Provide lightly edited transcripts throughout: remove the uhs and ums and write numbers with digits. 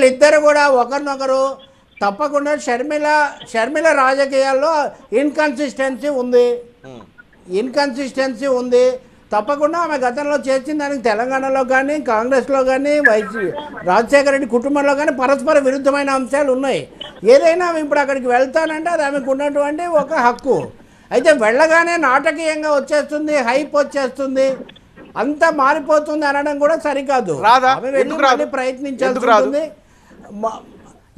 వీళ్ళిద్దరు కూడా ఒకరినొకరు తప్పకుండా షర్మిల రాజకీయాల్లో ఇన్కన్సిస్టెన్సీ ఉంది. తప్పకుండా ఆమె గతంలో చేసిన దానికి తెలంగాణలో కానీ కాంగ్రెస్లో కానీ రాజశేఖర రెడ్డి కుటుంబంలో కానీ పరస్పర విరుద్ధమైన అంశాలు ఉన్నాయి. ఏదైనా ఇప్పుడు అక్కడికి వెళ్తానంటే అది ఆమెకు ఉన్నటువంటి ఒక హక్కు. అయితే వెళ్ళగానే నాటకీయంగా వచ్చేస్తుంది, హైప్ వచ్చేస్తుంది, అంతా మారిపోతుంది అనడం కూడా సరికాదు. ప్రయత్నించాల్సి ఉంటుంది.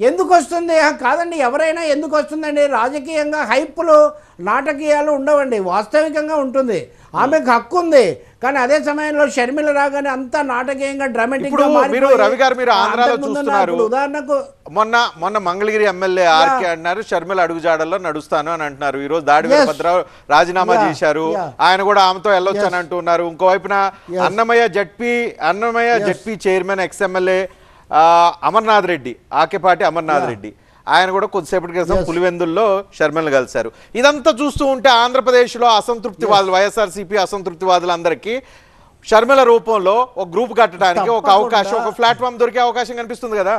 ఎందుకు వస్తుంది కాదండి, ఎవరైనా ఎందుకు వస్తుందండి? రాజకీయంగా హైప్లు నాటకీయాలు ఉండవండి, వాస్తవికంగా ఉంటుంది. ఆమెకు హక్కు ఉంది. కానీ అదే సమయంలో షర్మిల రాగానే అంతా నాటకీయంగా డ్రామాటిక్ గా రవి గారు మీరు ఆంధ్రాలో చూస్తున్నారు. ఉదాహరణకు మొన్న మంగళగిరి ఎమ్మెల్యే ఆర్కే అన్నారు షర్మిల అడుగుజాడల్లో నడుస్తాను అని అంటున్నారు. ఈ రోజు దాడి వీరభద్రరావు రాజీనామా చేశారు, ఆయన కూడా ఆమెతో వెళ్ళొచ్చు అని అంటున్నారు. ఇంకోవైపున Annamayya ZP chairman ex MLA Amarnath Reddy, Akepati Amarnath Reddy, ఆయన కూడా కొద్దిసేపటి క్రితం పులివెందుల్లో షర్మిలను కలిశారు. ఇదంతా చూస్తూ ఉంటే ఆంధ్రప్రదేశ్లో అసంతృప్తివాదులు, వైఎస్ఆర్సీపీ అసంతృప్తివాదులందరికీ షర్మిల రూపంలో ఒక గ్రూప్ కట్టడానికి ఒక అవకాశం, ఒక ప్లాట్ఫామ్ దొరికే అవకాశం కనిపిస్తుంది కదా.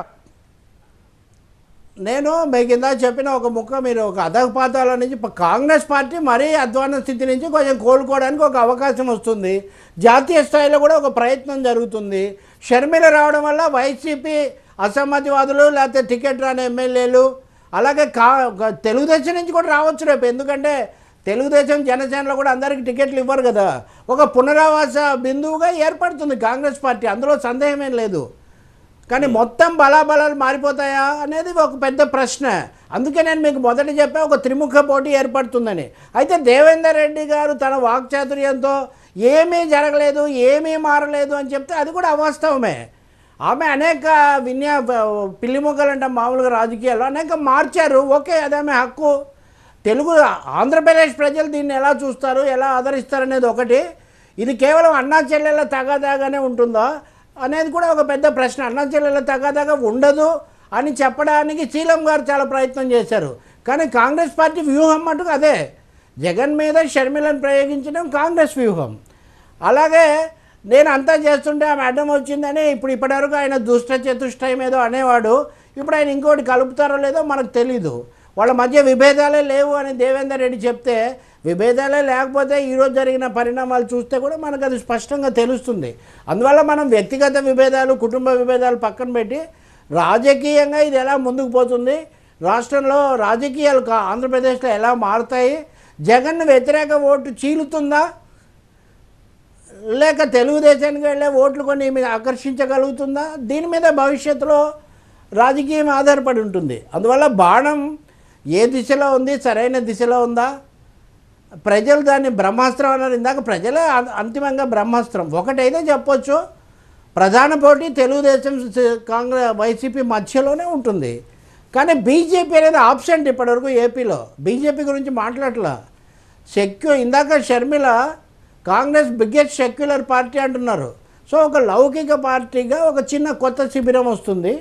నేను మీకు ఇందా చెప్పిన ఒక ముక్క మీరు ఒక అధపాతాల నుంచి కాంగ్రెస్ పార్టీ మరీ అధ్వాన స్థితి నుంచి కొంచెం కోలుకోవడానికి ఒక అవకాశం వస్తుంది. జాతీయ స్థాయిలో కూడా ఒక ప్రయత్నం జరుగుతుంది. షర్మిల రావడం వల్ల వైసీపీ అసమ్మతివాదులు లేకపోతే టికెట్ రాని ఎమ్మెల్యేలు అలాగే తెలుగుదేశం నుంచి కూడా రావచ్చు రేపు. ఎందుకంటే తెలుగుదేశం జనసేనలో కూడా అందరికీ టికెట్లు ఇవ్వరు కదా. ఒక పునరావాస బిందువుగా ఏర్పడుతుంది కాంగ్రెస్ పార్టీ, అందులో సందేహమేం లేదు. కానీ మొత్తం బలాబలాలు మారిపోతాయా అనేది ఒక పెద్ద ప్రశ్న. అందుకే నేను మీకు మొదట చెప్పా ఒక త్రిముఖ పోటీ ఏర్పడుతుందని. అయితే దేవేందర్ రెడ్డి గారు తన వాక్చాతుర్యంతో ఏమీ జరగలేదు, ఏమీ మారలేదు అని చెప్తే అది కూడా అవాస్తవమే. ఆమె అనేక పిల్లి మొగ్గలు అంటే మామూలుగా రాజకీయాల్లో అనేక మార్చారు. ఓకే, అది ఆమె హక్కు. ఆంధ్రప్రదేశ్ ప్రజలు దీన్ని ఎలా చూస్తారు, ఎలా ఆదరిస్తారు అనేది ఒకటి. ఇది కేవలం అన్నా చెల్లెళ్ళ తగాదాగానే ఉంటుందా అనేది కూడా ఒక పెద్ద ప్రశ్న. అన్నా చెల్లెళ్ళ తగాదాగా ఉండదు అని చెప్పడానికి శీలం గారు చాలా ప్రయత్నం చేశారు. కానీ కాంగ్రెస్ పార్టీ వ్యూహం మటుకు అదే. జగన్ మీద షర్మిలను ప్రయోగించడం కాంగ్రెస్ వ్యూహం. అలాగే నేను అంతా చేస్తుంటే ఆమె అడ్డం వచ్చిందని ఇప్పటివరకు ఆయన దుష్ట చతుష్టయం ఏదో అనేవాడు. ఇప్పుడు ఆయన ఇంకోటి కలుపుతారో లేదో మనకు తెలీదు. వాళ్ళ మధ్య విభేదాలే లేవు అని దేవేందర్ రెడ్డి చెప్తే, విభేదాలే లేకపోతే ఈరోజు జరిగిన పరిణామాలు చూస్తే కూడా మనకు అది స్పష్టంగా తెలుస్తుంది. అందువల్ల మనం వ్యక్తిగత విభేదాలు, కుటుంబ విభేదాలు పక్కన పెట్టి రాజకీయంగా ఇది ఎలా ముందుకు పోతుంది, రాష్ట్రంలో రాజకీయాలు ఆంధ్రప్రదేశ్లో ఎలా మారుతాయి, జగన్ వ్యతిరేక ఓటు చీలుతుందా లేక తెలుగుదేశానికి వెళ్ళే ఓట్లు కొన్ని మీద ఆకర్షించగలుగుతుందా, దీని మీద భవిష్యత్తులో రాజకీయం ఆధారపడి ఉంటుంది. అందువల్ల బాణం ఏ దిశలో ఉంది, సరైన దిశలో ఉందా, ప్రజలు దాన్ని బ్రహ్మాస్త్రం అన్నారు ఇందాక, ప్రజలే అంతిమంగా బ్రహ్మాస్త్రం. ఒకటైతే చెప్పొచ్చు, ప్రధాన పోటీ తెలుగుదేశం కాంగ్రెస్ వైసీపీ మధ్యలోనే ఉంటుంది. కానీ బీజేపీ అనేది ఆబ్సెంట్ ఇప్పటివరకు ఏపీలో. బీజేపీ గురించి మాట్లాడలా. ఇందాక Sharmila Congress biggest secular party అంటున్నారు. సో ఒక లౌకిక పార్టీగా ఒక చిన్న కొత్త శిబిరం వస్తుంది.